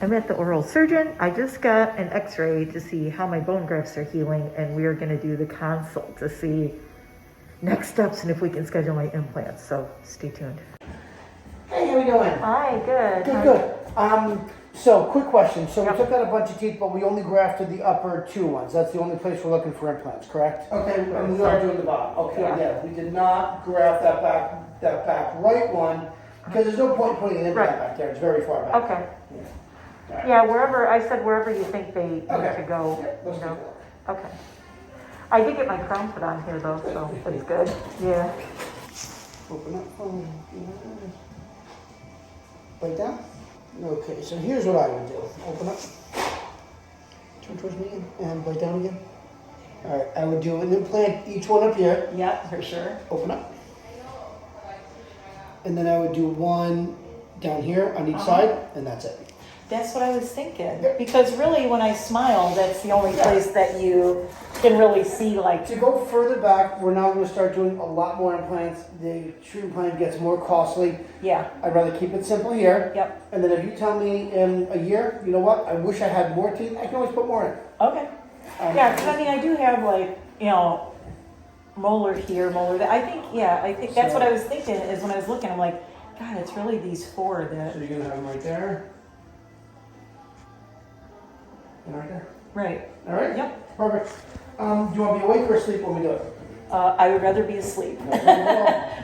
I'm at the oral surgeon. I just got an x-ray to see how my bone grafts are healing, and we are going to do the consult to see next steps and if we can schedule my implants. So stay tuned. Hey, how you doing? Hi, good. Good. So quick question. So we took out a bunch of teeth, but we only grafted the upper two ones. That's the only place we're looking for implants, correct? Okay, and we are doing the bottom. Okay, yeah. We did not graft that back right one, because there's no point putting an implant back there. It's very far back. Okay. Yeah, Yeah, wherever you think they need to go. Yeah, let's do that. Okay. I did get my crown put on here though, so that's good. Yeah. Open up. Right down. Okay, so here's what I would do. Open up. Turn towards me again, and bite down again. All right, I would do an implant, each one up here. Yeah, for sure. Open up. And then I would do one down here on each side, and that's it. That's what I was thinking. Because really, when I smile, that's the only place that you can really see, like. To go further back, we're now going to start doing a lot more implants. The true implant gets more costly. Yeah. I'd rather keep it simple here. Yep. And then if you tell me in a year, you know what, I wish I had more teeth, I can always put more in. Okay. Yeah, because I mean, I do have like, molar here, molar there. I think that's what I was thinking is when I was looking, I'm like, God, it's really these four that. So you're going to have them right there. And right there. Right. All right? Yep. Perfect. Do you want to be awake or asleep when we do it? I would rather be asleep.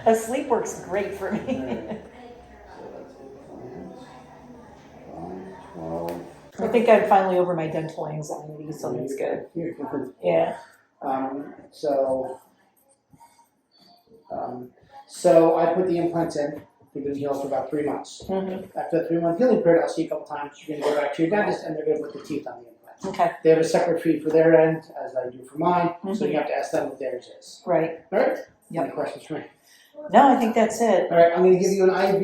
Asleep works great for me. So that's implants. 5, 12. I think I'm finally over my dental anxiety, so that's good. Yeah. So I put the implants in. They're going to heal for about 3 months. Mm-hmm. After the 3-month healing period, I'll see you a couple times. You're going to go back to your dentist, and they're going to put the teeth on the implants. Okay. They have a separate fee for their end, as I do for mine. So you have to ask them what theirs is. Right. All right. Yep. Any questions for me? No, I think that's it. All right. I'm going to give you an IV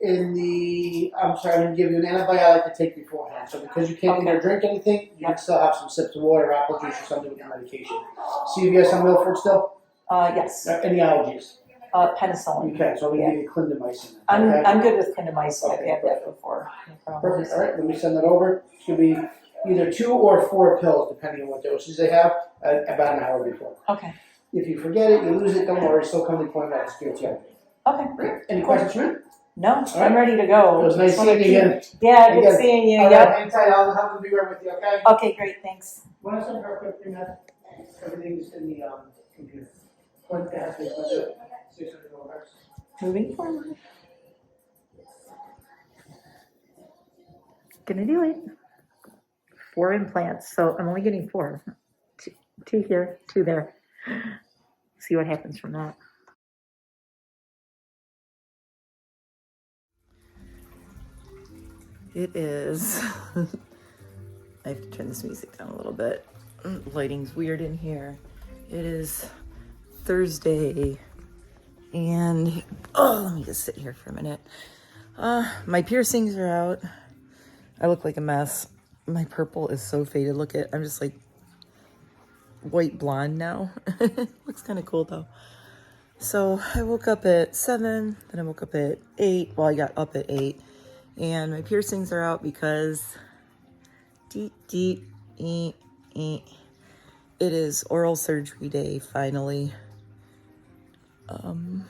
in the. I'm going to give you an antibiotic to take beforehand. So because you can't eat or drink anything, you can still have some sips of water, apple juice, or something with your medication. See if you have some Milford still. Yes. Any allergies? Penicillin. You can. So I'm going to give you clindamycin. I'm good with clindamycin. I've had that before. No Perfect. All right. Let me send that over. It's going to be either 2 or 4 pills, depending on what doses they have, about an hour before. Okay. If you forget it, you lose it, don't worry. Still come to the point that it's good to you. Okay. Right. Any questions for me? No, right. I'm ready to go. It was nice seeing you again. Yeah, good seeing you. All Yep. right, hang tight. I'll have to be right with you, okay? Okay, great. Thanks. When I send her a quick thing, everything's in the computer. What the heck is it? $600. Moving forward. Gonna do it. 4 implants, so I'm only getting 4. 2 here, 2 there. See what happens from that. It is. I have to turn this music down a little bit. Lighting's weird in here. It is Thursday, and let me just sit here for a minute. My piercings are out. I look like a mess. My purple is so faded. Look at, I'm just like white blonde now. Looks kind of cool though. So I woke up at 7, then I woke up at 8. Well, I got up at 8, and my piercings are out because it is oral surgery day finally. And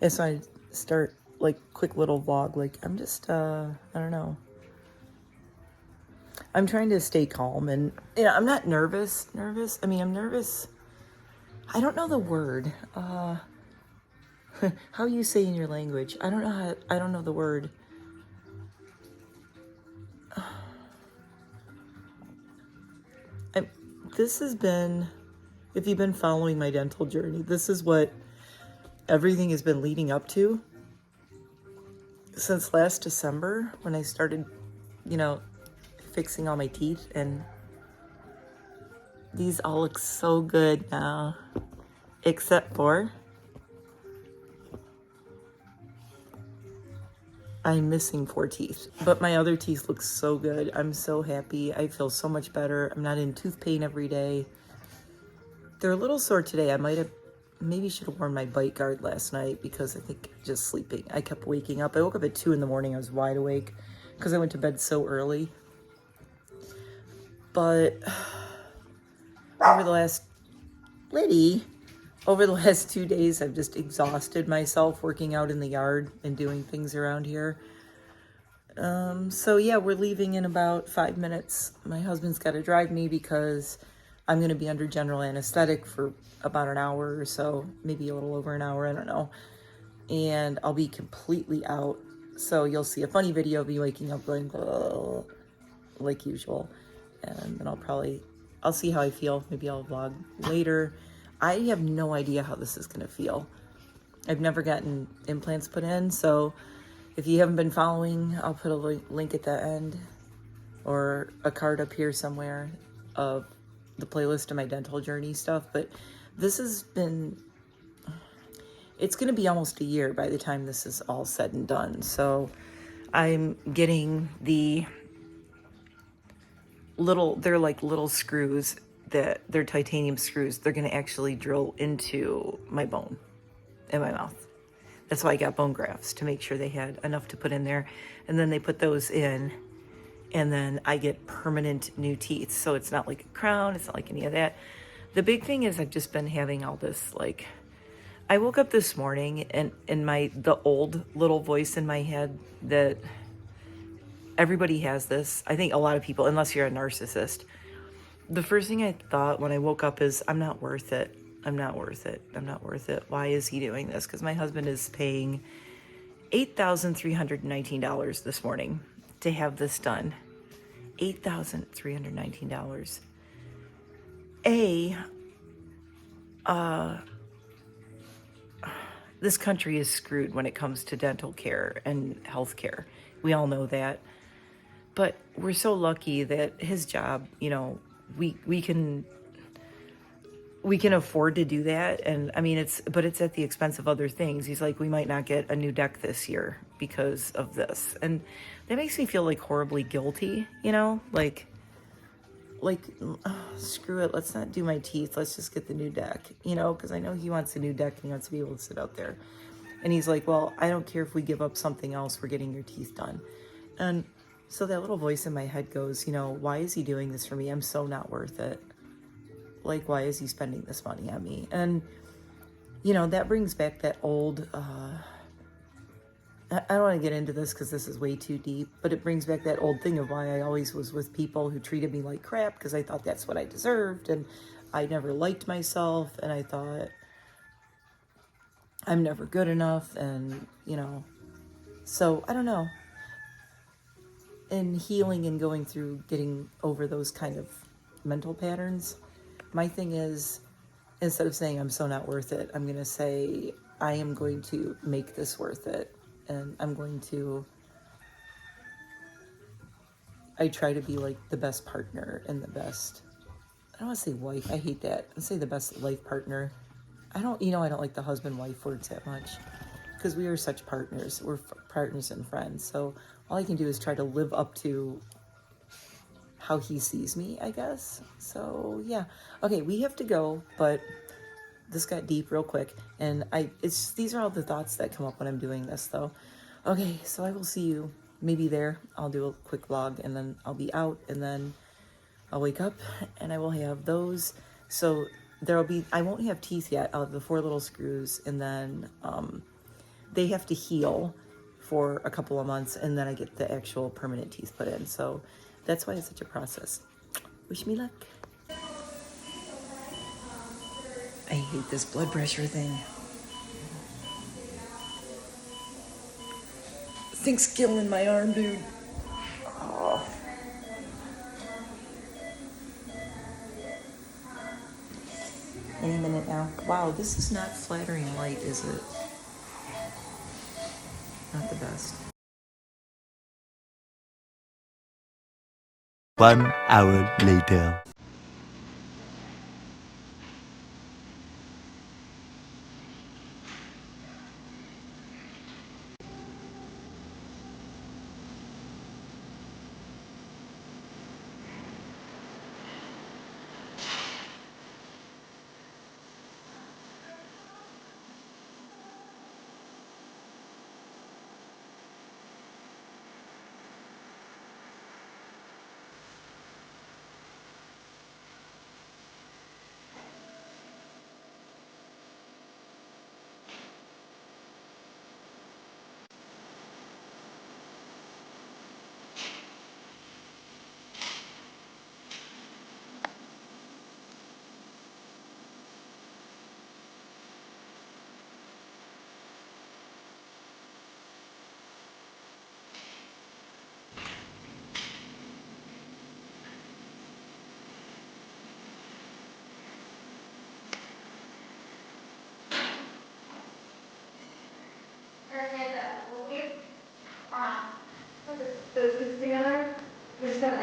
so I start like quick little vlog. Like I'm just I don't know. I'm trying to stay calm, and I'm not nervous. I mean, I'm nervous. I don't know the word. How you say in your language? I don't know I don't know the word. This has been, if you've been following my dental journey, this is what everything has been leading up to since last December when I started, fixing all my teeth, and these all look so good now, except for I'm missing 4 teeth, but my other teeth look so good. I'm so happy. I feel so much better. I'm not in tooth pain every day. They're a little sore today. I maybe should have worn my bite guard last night because I think just sleeping. I kept waking up. I woke up at 2 in the morning. I was wide awake because I went to bed so early. But over the last, over the last 2 days, I've just exhausted myself working out in the yard and doing things around here. So yeah, we're leaving in about 5 minutes. My husband's got to drive me because I'm going to be under general anesthetic for about an hour or so, maybe a little over an hour, I don't know. And I'll be completely out. So you'll see a funny video of me waking up going, "Ugh," like usual. And then I'll see how I feel. Maybe I'll vlog later. I have no idea how this is going to feel. I've never gotten implants put in, so if you haven't been following, I'll put a link at the end or a card up here somewhere of the playlist of my dental journey stuff. But this has been, it's going to be almost a year by the time this is all said and done. So I'm getting the they're like little screws they're titanium screws. They're going to actually drill into my bone in my mouth. That's why I got bone grafts, to make sure they had enough to put in there. And then they put those in, and then I get permanent new teeth. So it's not like a crown, it's not like any of that. The big thing is I've just been having all this, like, I woke up this morning and the old little voice in my head that everybody has this. I think a lot of people, unless you're a narcissist. The first thing I thought when I woke up is, I'm not worth it. I'm not worth it. I'm not worth it. Why is he doing this? Because my husband is paying $8,319 this morning to have this done. $8,319. This country is screwed when it comes to dental care and health care. We all know that. But we're so lucky that his job, you know, we can afford to do that. And I mean, it's at the expense of other things. He's like, we might not get a new deck this year because of this. And that makes me feel like horribly guilty, you know, like, screw it. Let's not do my teeth. Let's just get the new deck, you know, because I know he wants a new deck and he wants to be able to sit out there. And he's like, well, I don't care if we give up something else. We're getting your teeth done. And so that little voice in my head goes, you know, why is he doing this for me? I'm so not worth it. Like, why is he spending this money on me? And, you know, that brings back that old, I don't want to get into this because this is way too deep, but it brings back that old thing of why I always was with people who treated me like crap because I thought that's what I deserved. And I never liked myself. And I thought I'm never good enough. And, you know, so I don't know. In healing and going through getting over those kind of mental patterns, my thing is, instead of saying I'm so not worth it, I'm going to say I am going to make this worth it. And I try to be like the best partner and the best, I don't want to say wife, I hate that. I say the best life partner. I don't like the husband-wife words that much because we are such partners. We're partners and friends. So all I can do is try to live up to how he sees me, I guess. So yeah. Okay, we have to go, but this got deep real quick. And these are all the thoughts that come up when I'm doing this though. Okay, so I will see you maybe there. I'll do a quick vlog and then I'll be out and then I'll wake up and I will have those. So I won't have teeth yet. I'll have the 4 little screws and then they have to heal for a couple of months and then I get the actual permanent teeth put in. So that's why it's such a process. Wish me luck. I hate this blood pressure thing. Thing's killing my arm, dude. Oh. Any minute now. Wow, this is not flattering light, is it? Not the best. 1 hour later.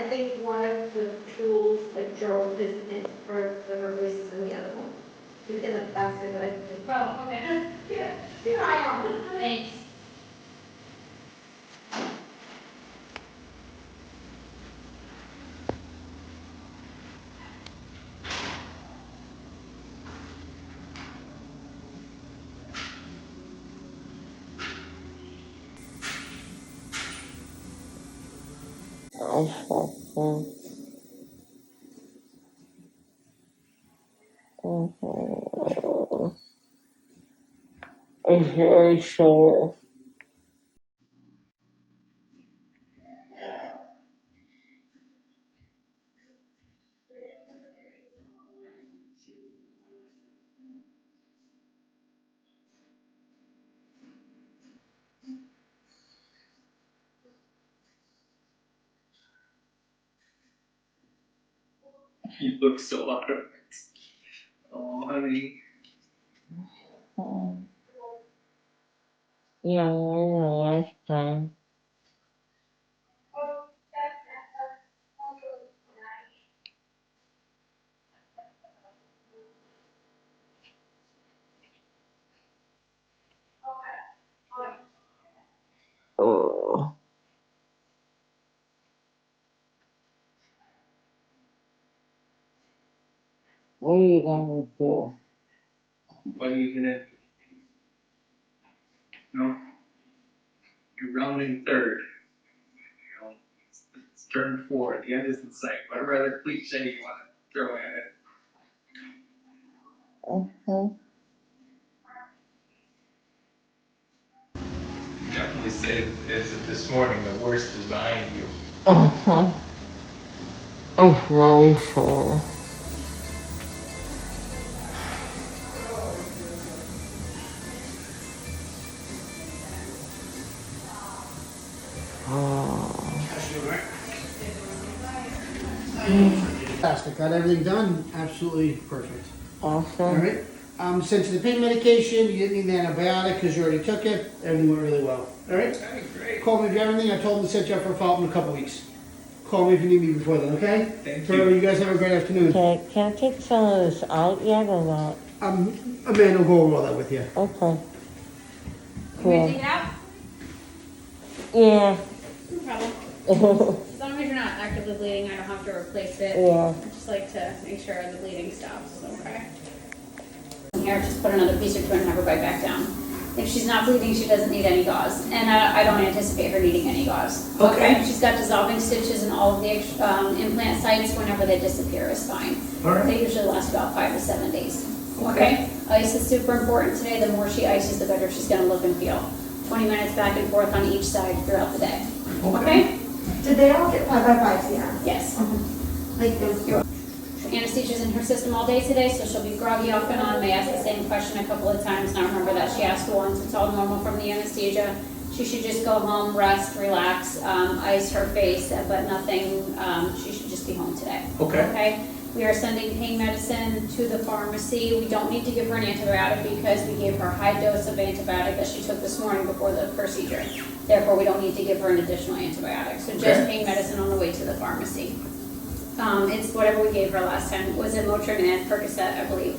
think one of the tools that Joe visited for the release is in the other one. It's in the basket that I think. Oh, okay. Yeah. Here I am. Thanks. I'm very sure. You look so out of it. Oh, honey. Yeah, last time. Oh. What are you gonna do? What are you gonna do? No? You're rounding third. You know, it's turn four. The end is in sight. Whatever other cliche you want to throw at it. Definitely say as of this morning, the worst is behind you. I'm very sure. Fantastic. Got everything done. Absolutely perfect. All Awesome. right. Sent you the pain medication. You didn't need an antibiotic because you already took it. Everything went really well. All right. Okay, great. Call me if you have anything. I told them to set you up for a follow-up in a couple weeks. Call me if you need me before then. Okay. Thank So you. you guys have a great afternoon. Can I take some of this out yet or not? Amanda will go over all that with you. Okay. Can we take it out? Yeah. No problem. As long as you're not actively bleeding, I don't have to replace it. Yeah. I just like to make sure the bleeding stops, okay? Here, just put another piece or two and have her bite back down. If she's not bleeding, she doesn't need any gauze, and I don't anticipate her needing any gauze. Okay. She's got dissolving stitches in all of the implant sites. Whenever they disappear is fine. All right. They usually last about 5 to 7 days. Okay? Ice is super important today. The more she ices, the better she's gonna look and feel. 20 minutes back and forth on each side throughout the day. Okay? Did they all get 5x5? Yeah. Yes. Like those. Anesthesia's in her system all day today, so she'll be groggy off and on, may ask the same question a couple of times. Now remember that she asked once, it's all normal from the anesthesia. She should just go home, rest, relax, ice her face, but nothing, she should just be home today. Okay? We are sending pain medicine to the pharmacy. We don't need to give her an antibiotic because we gave her a high dose of antibiotic that she took this morning before the procedure. Therefore, we don't need to give her an additional antibiotic. So just pain medicine on the way to the pharmacy. It's whatever we gave her last time. Was it Motrin and Percocet, I believe?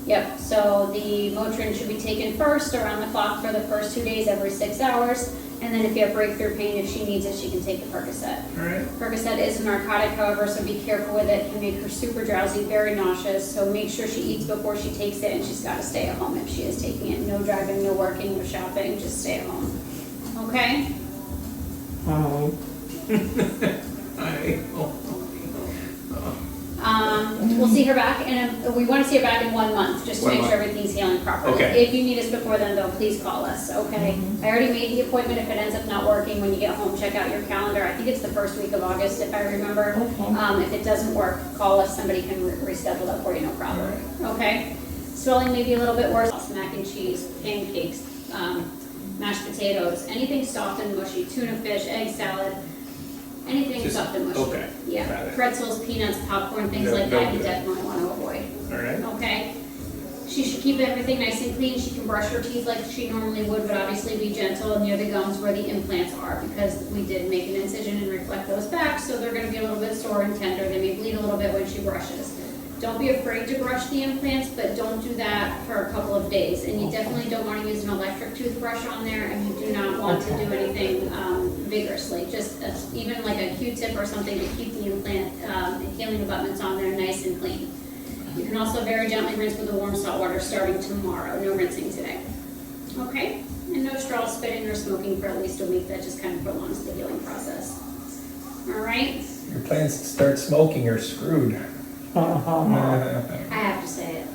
Yep, so the Motrin should be taken first around the clock for the first 2 days, every 6 hours. And then if you have breakthrough pain, if she needs it, she can take the Percocet. All right. Percocet is a narcotic, however, so be careful with it. It can make her super drowsy, very nauseous. So make sure she eats before she takes it, and she's got to stay at home if she is taking it. No driving, no working, no shopping, just stay at home. Okay? We'll see her back we want to see her back in 1 month, just to 1 make sure month. everything's healing properly. Okay. If you need us before then, though, please call us, okay? I already made the appointment. If it ends up not working, when you get home, check out your calendar. I think it's the first week of August, if I remember. If it doesn't work, call us. Somebody can reschedule that for you, no problem. Okay? Swelling may be a little bit worse. Mac and cheese, pancakes, mashed potatoes, anything soft and mushy, tuna fish, egg salad, anything Just- soft and mushy. okay, got Yeah, it. pretzels, peanuts, popcorn, things No- like no that you good. definitely want to avoid. All right. Okay? She should keep everything nice and clean. She can brush her teeth like she normally would, but obviously be gentle near the gums where the implants are, because we did make an incision and reflect those back, so they're gonna be a little bit sore and tender. They may bleed a little bit when she brushes. Don't be afraid to brush the implants, but don't do that for a couple of days. And you definitely don't want to use an electric toothbrush on there, and you do not want to do anything vigorously. Just even like a Q-tip or something to keep the implant healing abutments on there nice and clean. You can also very gently rinse with the warm salt water starting tomorrow. No rinsing today. Okay? And no straw spitting or smoking for at least a week. That just kind of prolongs the healing process. All right? Your plans to start smoking are screwed. I have to say it.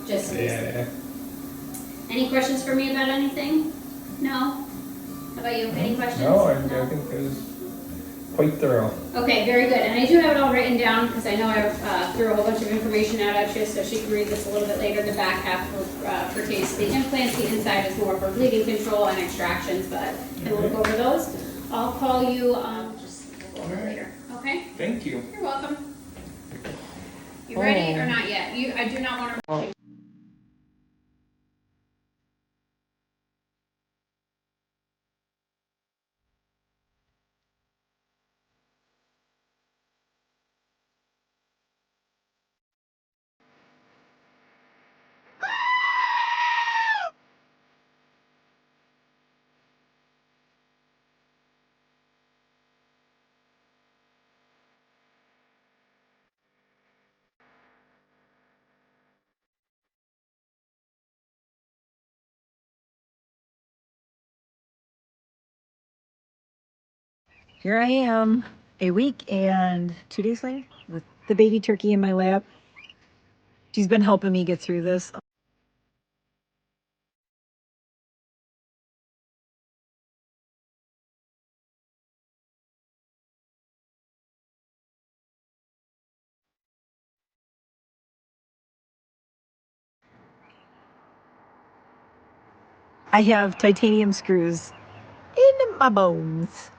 Just Yeah. Any questions for me about anything? No? How about you? Any questions? No, I think it was quite thorough. Okay, very good. And I do have it all written down because I know I threw a whole bunch of information out at you, so she can read this a little bit later. The back half pertains to the implants. The inside is more for bleeding control and extractions, but we'll look over those. I'll call you just a little bit later. Okay? Thank you. You're welcome. You ready or not yet? I do not want to. Here I am, a week and 2 days later, with the baby turkey in my lap. She's been helping me get through this. I have titanium screws in my bones.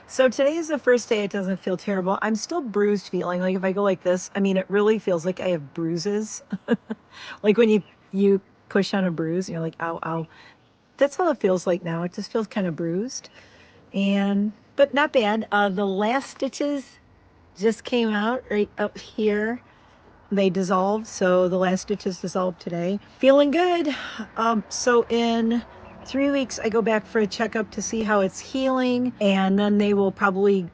So today is the first day it doesn't feel terrible. I'm still bruised feeling. Like if I go like this, I mean, it really feels like I have bruises. Like when you push on a bruise and you're like, ow, ow. That's how it feels like now. It just feels kind of bruised. But not bad. The last stitches just came out right up here. They dissolved, so the last stitches dissolved today. Feeling good. So in 3 weeks, I go back for a checkup to see how it's healing, and then they will probably,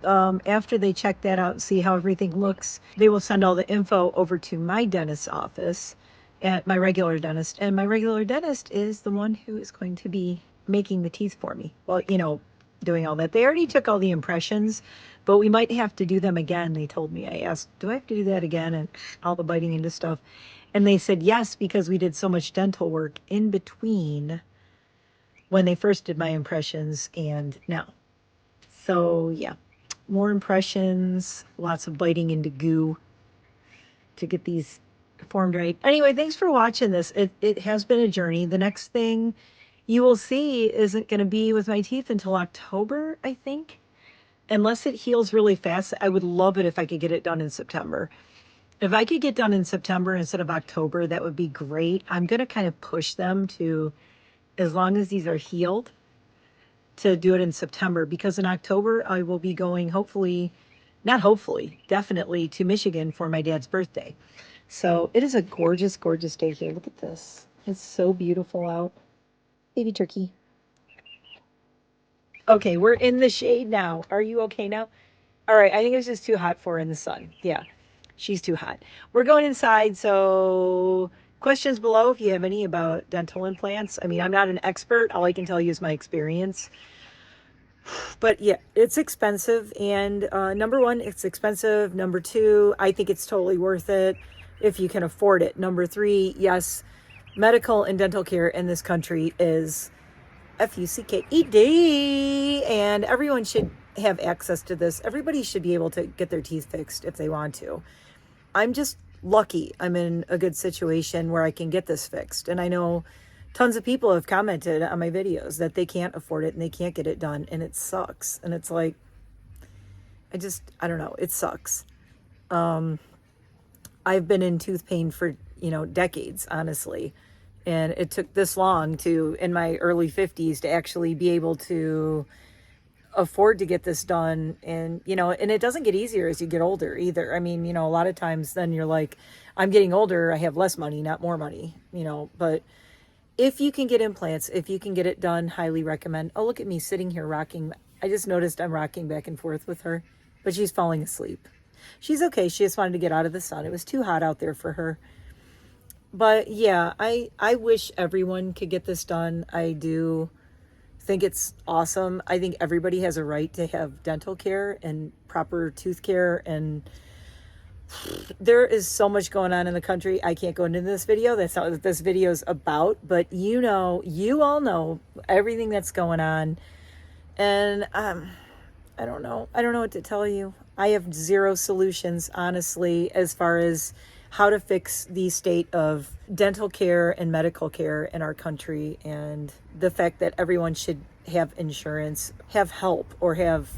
after they check that out and see how everything looks, they will send all the info over to my dentist's office at my regular dentist. And my regular dentist is the one who is going to be making the teeth for me. Well, doing all that. They already took all the impressions, but we might have to do them again. They told me. I asked, do I have to do that again? And all the biting into stuff. And they said yes, because we did so much dental work in between when they first did my impressions and now. So yeah, more impressions, lots of biting into goo to get these formed right. Anyway, thanks for watching this. It has been a journey. The next thing you will see isn't going to be with my teeth until October, I think. Unless it heals really fast, I would love it if I could get it done in September. If I could get done in September instead of October, that would be great. I'm going to kind of push them to, as long as these are healed, to do it in September. Because in October, I will be going, definitely to Michigan for my dad's birthday. So it is a gorgeous, gorgeous day here. Look at this. It's so beautiful out. Baby turkey. Okay, we're in the shade now. Are you okay now? All right, I think it's just too hot for her in the sun. Yeah, she's too hot. We're going inside, so questions below if you have any about dental implants. I mean, I'm not an expert. All I can tell you is my experience. But yeah, it's expensive. And number one, it's expensive. Number two, I think it's totally worth it if you can afford it. Number three, yes, medical and dental care in this country is FUCKED, and everyone should have access to this. Everybody should be able to get their teeth fixed if they want to. I'm just lucky I'm in a good situation where I can get this fixed. And I know tons of people have commented on my videos that they can't afford it and they can't get it done, and it sucks. And it's like, I don't know, it sucks. I've been in tooth pain for, you know, decades, honestly. And it took this long to, in my early 50s, to actually be able to afford to get this done. And, you know, and it doesn't get easier as you get older either. I mean, you know, a lot of times then you're like, I'm getting older, I have less money, not more money, you know. But if you can get implants, if you can get it done, highly recommend. Oh, look at me sitting here rocking. I just noticed I'm rocking back and forth with her, but she's falling asleep. She's okay. She just wanted to get out of the sun. It was too hot out there for her. But yeah, I wish everyone could get this done. I do think it's awesome. I think everybody has a right to have dental care and proper tooth care. And there is so much going on in the country. I can't go into this video. That's not what this video is about. But you know, you all know everything that's going on. And I don't know. I don't know what to tell you. I have zero solutions, honestly, as far as how to fix the state of dental care and medical care in our country, and the fact that everyone should have insurance, have help, or have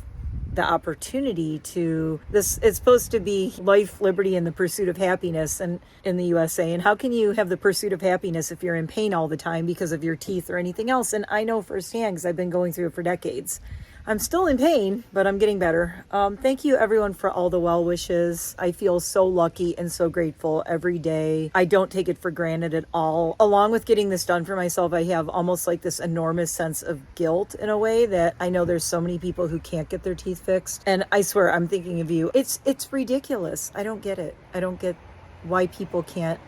the opportunity to this. It's supposed to be life, liberty, and the pursuit of happiness and in the USA. And how can you have the pursuit of happiness if you're in pain all the time because of your teeth or anything else? And I know firsthand because I've been going through it for decades. I'm still in pain, but I'm getting better. Thank you everyone for all the well wishes. I feel so lucky and so grateful every day. I don't take it for granted at all. Along with getting this done for myself, I have almost like this enormous sense of guilt in a way that I know there's so many people who can't get their teeth fixed. And I swear, I'm thinking of you. It's ridiculous. I don't get it. I don't get why people can't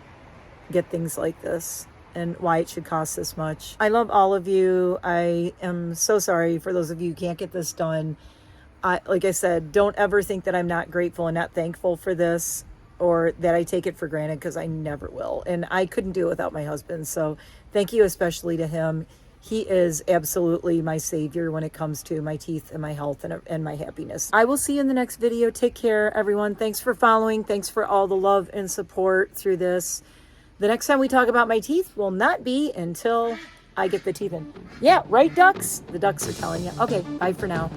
get things like this and why it should cost this much. I love all of you. I am so sorry for those of you who can't get this done. Like I said, don't ever think that I'm not grateful and not thankful for this, or that I take it for granted, because I never will. And I couldn't do it without my husband. So thank you especially to him. He is absolutely my savior when it comes to my teeth and my health and my happiness. I will see you in the next video. Take care, everyone. Thanks for following. Thanks for all the love and support through this. The next time we talk about my teeth will not be until I get the teeth in. Yeah, right, ducks? The ducks are telling you. Okay, bye for now.